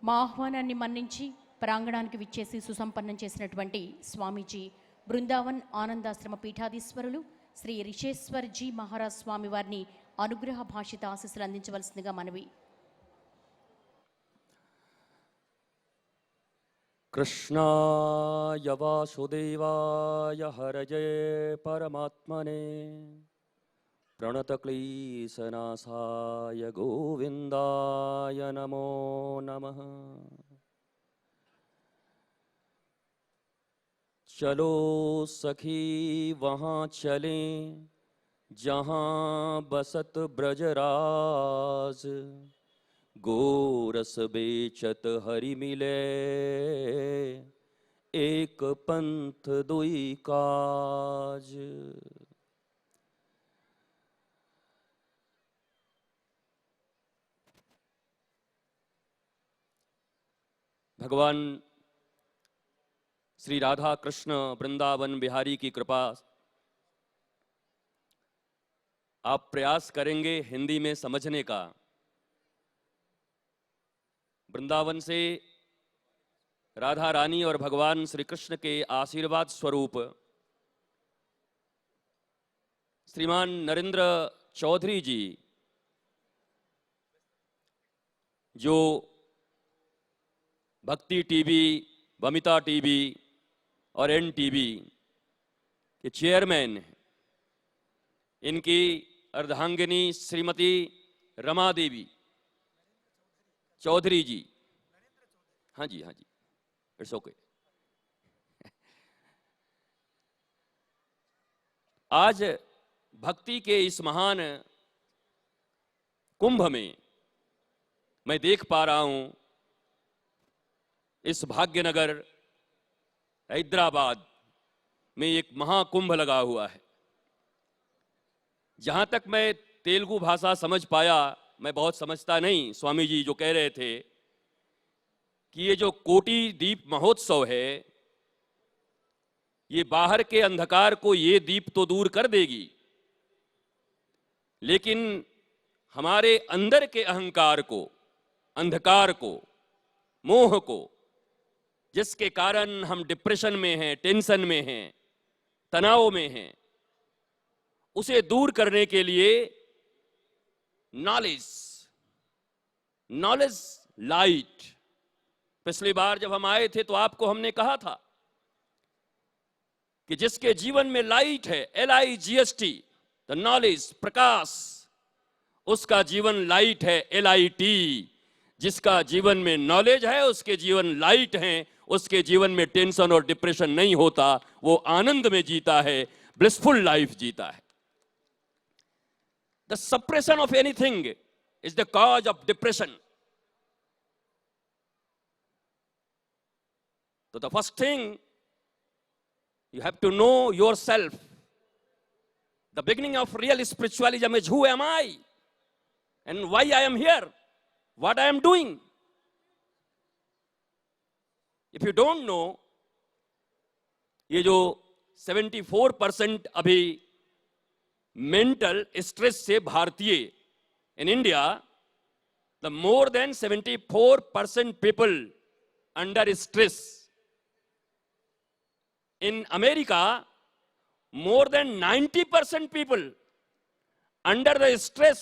మా ఆహ్వానాన్ని మన్నించి ప్రాంగణానికి విచ్చేసి సుసంపన్నం చేసినటువంటి స్వామీజీ బృందావన్ ఆనందాశ్రమ పీఠాధీశ్వరులు శ్రీ రిషేశ్వర్ జీ మహారాజ్ స్వామి వారిని అనుగ్రహ భాషిత ఆశీస్సులు అందించవలసిందిగా మనవి. कृष्णाय वासुदेवाय हरये परमात्मने प्रणतक्लेशनाशाय गोविन्दाय नमो नमः. चलो सखी वहाँ चलें जहाँ बसत ब्रजराज, गोरस बेचत हरि मिले एक पंथ दुई काज. भगवान श्री राधा कृष्ण वृंदावन बिहारी की कृपा आप प्रयास करेंगे हिंदी में समझने का. वृंदावन से राधा रानी और भगवान श्री कृष्ण के आशीर्वाद स्वरूप श्रीमान नरेंद्र चौधरी जी, जो भक्ति टीवी, वमिता टीवी और एन टीवी के चेयरमैन हैं, इनकी अर्धांगिनी श्रीमती रमा देवी चौधरी जी, हाँ जी इट्स ओके. आज भक्ति के इस महान कुंभ में मैं देख पा रहा हूं इस भाग्यनगर हैदराबाद में एक महाकुंभ लगा हुआ है. जहां तक मैं तेलुगु भाषा समझ पाया, मैं बहुत समझता नहीं, स्वामी जी जो कह रहे थे कि ये जो कोटि दीप महोत्सव है, ये बाहर के अंधकार को ये दीप तो दूर कर देगी, लेकिन हमारे अंदर के अहंकार को, अंधकार को, मोह को, जिसके कारण हम डिप्रेशन में हैं, टेंशन में हैं, तनाव में हैं, उसे दूर करने के लिए नॉलेज लाइट. पिछली बार जब हम आए थे तो आपको हमने कहा था कि जिसके जीवन में लाइट है, LIGHT, द नॉलेज, प्रकाश, उसका जीवन लाइट है, LIT. जिसका जीवन में नॉलेज है, उसके जीवन लाइट है, उसके जीवन में टेंशन और डिप्रेशन नहीं होता, वो आनंद में जीता है, ब्लिसफुल लाइफ जीता है. The suppression of anything is the cause of depression. So the first thing, you have to know yourself. The beginning of real spiritualism is who am I and why I am here, what I am doing. If you don't know, ये जो 74% अभी mental stress से भारतीय in India, the more than 74% people under stress. In America more than 90% people under the stress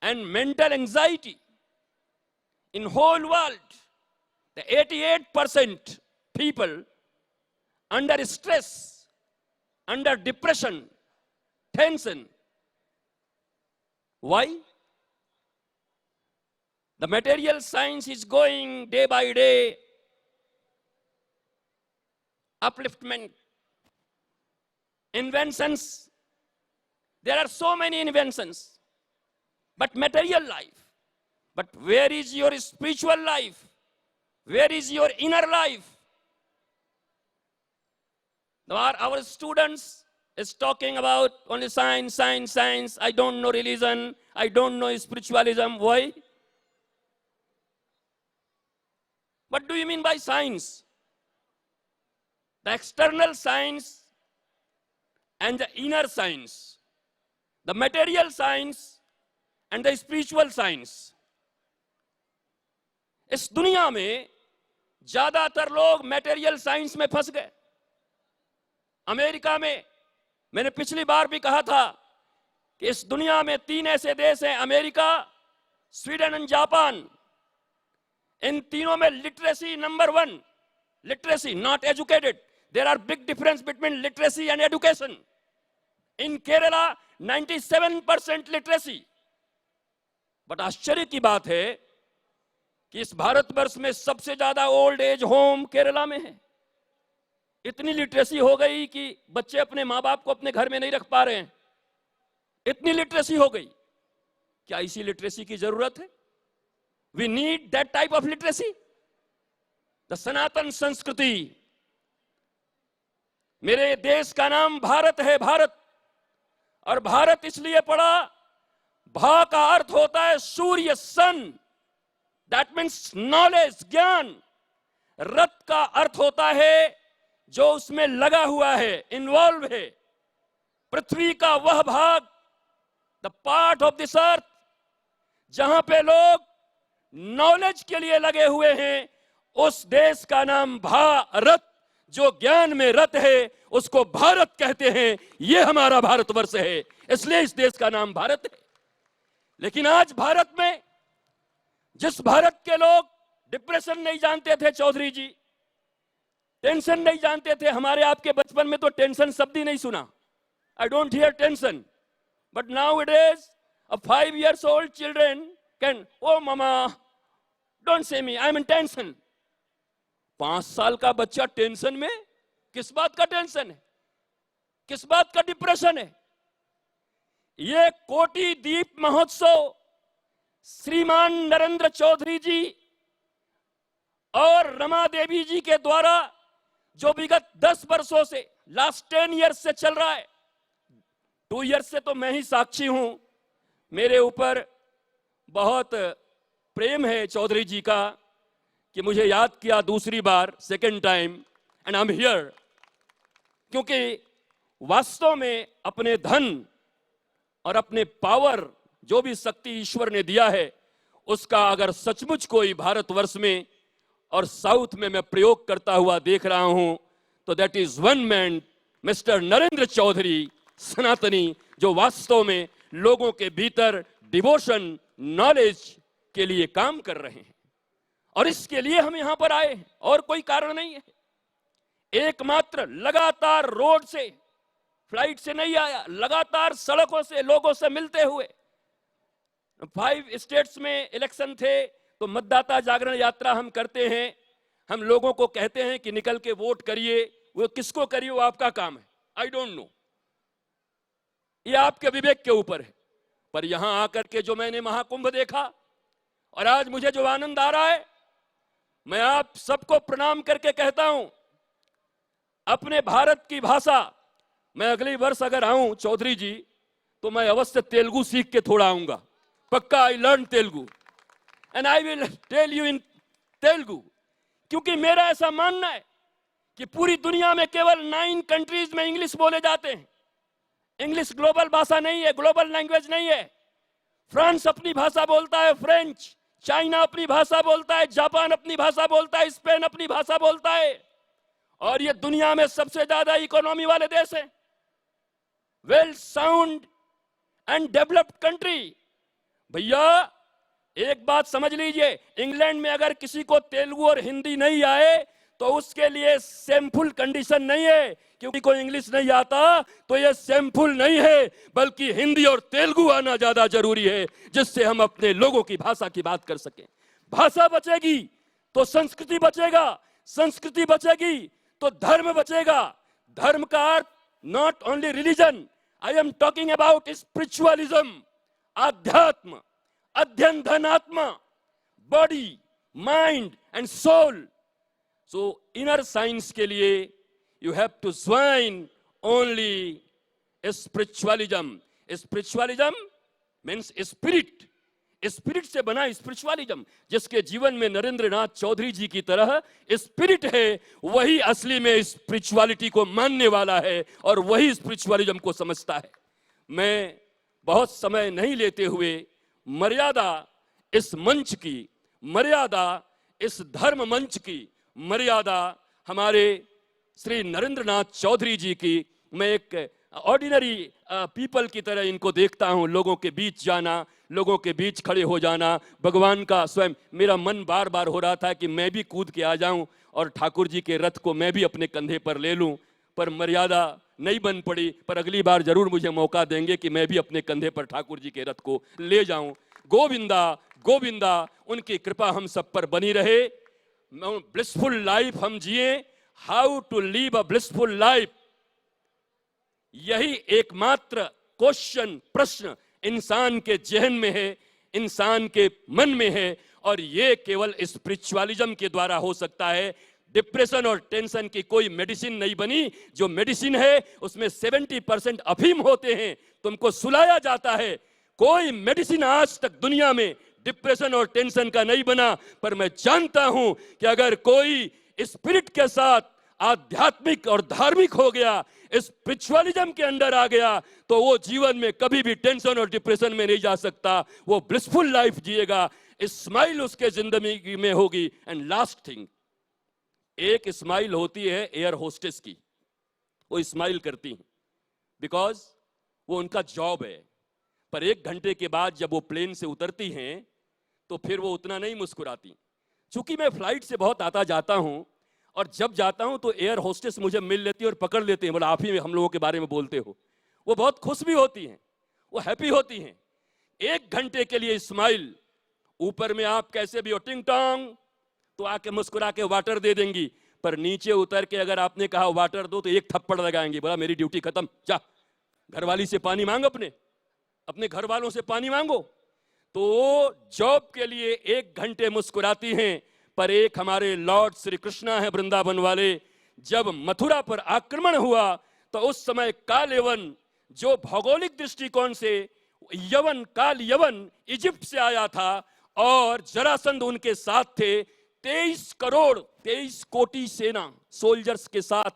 and mental anxiety. In whole world the 88% people under stress, under depression, tension. Why? The material science is going day by day, upliftment, inventions. There are so many inventions, but material life. But where is your spiritual life? Where is your inner life? Our students is talking about only science. I don't know religion. I don't know spiritualism. Why? What do you mean by science? The external science and the inner science. The material science and the spiritual science. इस दुनिया में ज्यादातर लोग material science में फंस गए। America में, मैंने पिछली बार भी कहा था कि इस दुनिया में 3 ऐसे देश हैं, अमेरिका, स्वीडन और जापान। इन तीनों में literacy number 1, literacy, not educated. There are big difference between literacy and education. In Kerala 97% literacy. But आश्चर्य की बात है कि इस भारतवर्ष में सबसे ज्यादा ओल्ड एज होम केरला में है। इतनी लिटरेसी हो गई कि बच्चे अपने मां बाप को अपने घर में नहीं रख पा रहे हैं, इतनी लिटरेसी हो गई। क्या इसी लिटरेसी की जरूरत है? We need that type of literacy. The Sanatan sanskriti, मेरे देश का नाम भारत है, भारत। और भारत इसलिए पड़ा, भा का अर्थ होता है सूर्य, सन, दैट मीन्स नॉलेज, ज्ञान। रत का अर्थ होता है जो उसमें लगा हुआ है, इन्वॉल्व है। पृथ्वी का वह भाग, the part of this earth जहां पे लोग नॉलेज के लिए लगे हुए हैं, उस देश का नाम भारत। जो ज्ञान में रत है उसको भारत कहते हैं। यह हमारा भारतवर्ष है, इसलिए इस देश का नाम भारत है। लेकिन आज भारत में, जिस भारत के लोग डिप्रेशन नहीं जानते थे चौधरी जी, टेंशन नहीं जानते थे, हमारे आपके बचपन में तो टेंशन शब्द ही नहीं सुना। I don't hear tension, but now it is a 5 years old children can, oh mama, don't say me, I am in tension. 5 साल का बच्चा टेंशन में? किस बात का टेंशन है? किस बात का डिप्रेशन है? ये कोटि दीप महोत्सव श्रीमान नरेंद्र चौधरी जी और रमा देवी जी के द्वारा जो विगत 10 वर्षों से, लास्ट 10 years से चल रहा है। 2 years से तो मैं ही साक्षी हूं। मेरे ऊपर बहुत प्रेम है चौधरी जी का कि मुझे याद किया दूसरी बार, second time, and I am here. क्योंकि वास्तव में अपने धन और अपने पावर, जो भी शक्ति ईश्वर ने दिया है, उसका अगर सचमुच कोई भारतवर्ष में और साउथ में मैं प्रयोग करता हुआ देख रहा हूं, तो that is one man, mister Narendra Chaudhary, सनातनी, जो वास्तव में लोगों के भीतर डिवोशन, नॉलेज के लिए काम कर रहे हैं। और इसके लिए हम यहां पर आए हैं, और कोई कारण नहीं है। एकमात्र लगातार रोड से, फ्लाइट से नहीं आया, लगातार सड़कों से लोगों से मिलते हुए। 5 स्टेट्स में इलेक्शन थे, तो मतदाता जागरण यात्रा हम करते हैं। हम लोगों को कहते हैं कि निकल के वोट करिए। वो किसको करिए, वो आपका काम है, आई डोंट नो, ये आपके विवेक के ऊपर है। पर यहां आकर के जो मैंने महाकुंभ देखा, और आज मुझे जो आनंद आ रहा है, मैं आप सबको प्रणाम करके कहता हूं, अपने भारत की भाषा, मैं अगले वर्ष अगर आऊं चौधरी जी, तो मैं अवश्य तेलुगु सीख के थोड़ा आऊंगा, पक्का। I learn Telugu and I will tell you in Telugu. क्योंकि मेरा ऐसा मानना है कि पूरी दुनिया में केवल 9 कंट्रीज में इंग्लिश बोले जाते हैं। इंग्लिश ग्लोबल भाषा नहीं है, ग्लोबल लैंग्वेज नहीं है। फ्रांस अपनी भाषा बोलता है, फ्रेंच। चाइना अपनी भाषा बोलता है, जापान अपनी भाषा बोलता है, स्पेन अपनी भाषा बोलता है। और ये दुनिया में सबसे ज्यादा इकोनॉमी वाले देश हैं, well sound and developed country. भैया एक बात समझ लीजिए, इंग्लैंड में अगर किसी को तेलुगु और हिंदी नहीं आए तो उसके लिए शेमफुल कंडीशन नहीं है। क्योंकि कोई इंग्लिश नहीं आता तो ये शेमफुल नहीं है, बल्कि हिंदी और तेलुगु आना ज्यादा जरूरी है, जिससे हम अपने लोगों की भाषा की बात कर सकें। भाषा बचेगी तो संस्कृति बचेगा, संस्कृति बचेगी तो धर्म बचेगा। धर्म का अर्थ not only religion, I am talking about spiritualism, आध्यात्म, अध्ययन धनात्मा, body, mind and soul. So inner science के लिए you have to join only spiritualism. Spiritualism means spirit. Spirit से बना स्पिरिचुअलिज्म, जिसके जीवन में नरेंद्र नाथ चौधरी जी की तरह स्पिरिट है, वही असली में स्पिरिचुअलिटी को मानने वाला है और वही स्पिरिचुअलिज्म को समझता है। मैं बहुत समय नहीं लेते हुए मर्यादा इस मंच की, मर्यादा इस धर्म मंच की मर्यादा हमारे श्री नरेंद्र नाथ चौधरी जी की, मैं एक ऑर्डिनरी पीपल की तरह इनको देखता हूं, लोगों के बीच जाना, लोगों के बीच खड़े हो जाना, भगवान का स्वयं, मेरा मन बार बार हो रहा था कि मैं भी कूद के आ जाऊं और ठाकुर जी के रथ को मैं भी अपने कंधे पर ले लूं, पर मर्यादा नहीं बन पड़ी। पर अगली बार जरूर मुझे मौका देंगे कि मैं भी अपने कंधे पर ठाकुर जी के रथ को ले जाऊं। गोविंदा गोविंदा, उनकी कृपा हम सब पर बनी रहे। ब्लिसफुल लाइफ हम जिए। How to live a blissful life, यही एकमात्र क्वेश्चन, प्रश्न इंसान के जहन में है, इंसान के मन में है, और ये केवल स्पिरिचुअलिज्म के द्वारा हो सकता है। डिप्रेशन और टेंशन की कोई मेडिसिन नहीं बनी। जो मेडिसिन है उसमें 70% अफीम होते हैं, तुमको सुलाया जाता है। कोई मेडिसिन आज तक दुनिया में डिप्रेशन और टेंशन का नहीं बना। पर मैं जानता हूं कि अगर कोई स्पिरिट के साथ आध्यात्मिक और धार्मिक हो गया, स्पिरिचुअलिज्म के अंदर आ गया, तो वो जीवन में कभी भी टेंशन और डिप्रेशन में नहीं जा सकता, वो ब्लिसफुल लाइफ जिएगा। स्माइल उसके जिंदगी में होगी। एंड लास्ट थिंग, एक स्माइल होती है एयर होस्टेस की, वो स्माइल करती हैं बिकॉज वो उनका जॉब है। पर 1 घंटे के बाद जब वो प्लेन से उतरती हैं तो फिर वो उतना नहीं मुस्कुराती। चूंकि मैं फ्लाइट से बहुत आता जाता हूं, और जब जाता हूं तो एयर होस्टेस मुझे मिल लेती है और पकड़ लेते हैं, बोला आप ही हम लोगों के बारे में बोलते हो। वो बहुत खुश भी होती हैं, वो हैप्पी होती हैं। 1 घंटे के लिए स्माइल, ऊपर में आप कैसे भी हो टिंग टोंग तो आके मुस्कुरा के वाटर दे देंगी, पर नीचे उतर के अगर आपने कहा वाटर दो तो 1 थप्पड़ लगाएंगी, बोला मेरी ड्यूटी खत्म, जा घरवाली से पानी मांग, अपने घर वालों से पानी मांगो। तो जॉब के लिए 1 घंटे मुस्कुराती हैं। पर एक हमारे लॉर्ड श्री कृष्णा है वृंदावन वाले, जब मथुरा पर आक्रमण हुआ तो उस समय काल यवन, जो भौगोलिक दृष्टिकोण से यवन, काल यवन इजिप्ट से आया था, और जरासंध उनके साथ थे। 23 कोटि सेना सोल्जर्स के साथ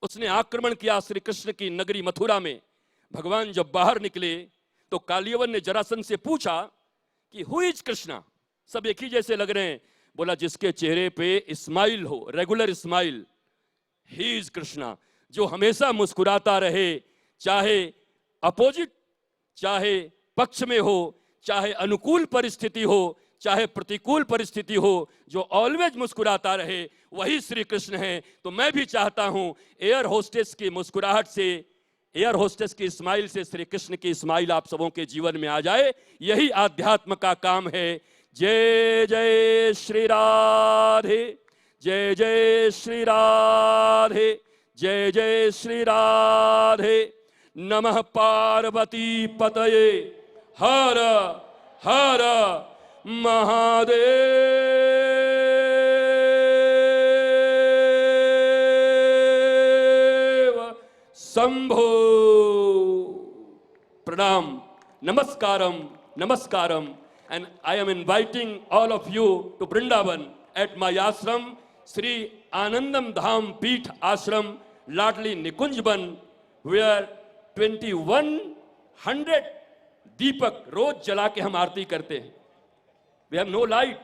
उसने आक्रमण किया श्री कृष्ण की नगरी मथुरा में। भगवान जब बाहर निकले तो कालियवन ने जरासंध से पूछा कि हु इज कृष्णा, सब एक ही जैसे लग रहे हैं। बोला जिसके चेहरे पे स्माइल हो, regular smile, he is Krishna. जो हमेशा मुस्कुराता रहे, चाहे अपोजिट, चाहे पक्ष में हो, चाहे अनुकूल परिस्थिति हो, चाहे प्रतिकूल परिस्थिति हो, जो ऑलवेज मुस्कुराता रहे, वही श्री कृष्ण है। तो मैं भी चाहता हूं एयर होस्टेस की मुस्कुराहट से, एयर होस्टेस की स्माइल से श्री कृष्ण की स्माइल आप सबों के जीवन में आ जाए। यही आध्यात्म का काम है। जय जय श्री राधे, जय जय श्री राधे, जय जय श्री राधे। नमः पार्वती पतये, हर हर महादेव शंभो। प्रणाम, नमस्कारम, नमस्कारम। And I am inviting all of you to Vrindavan at my ashram, Sri Anandam Dham Peeth Ashram, Ladli Nikunjban, where 2100 दीपक रोज जला के हम आरती करते हैं। We have no light,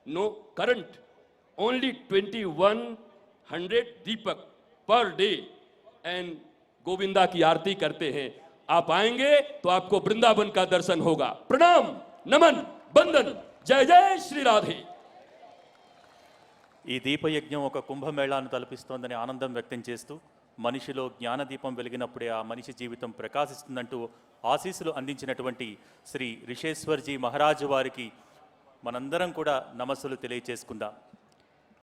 no current, only 2100 Deepak per day, and Govinda की आरती करते हैं। आप आएंगे तो आपको वृंदावन का दर्शन होगा। प्रणाम, नमन, बंदन, जय जय श्री राधे। ఈ దీపయజ్ఞం ఒక కుంభమేళాను తలపిస్తోందని ఆనందం వ్యక్తం చేస్తూ, మనిషిలో జ్ఞానదీపం వెలిగినప్పుడే ఆ మనిషి జీవితం ప్రకాశిస్తుందంటూ ఆశీస్సులు అందించినటువంటి శ్రీ రిషేశ్వర్జీ మహారాజు వారికి మనందరం కూడా నమస్సులు తెలియచేసుకుందాం।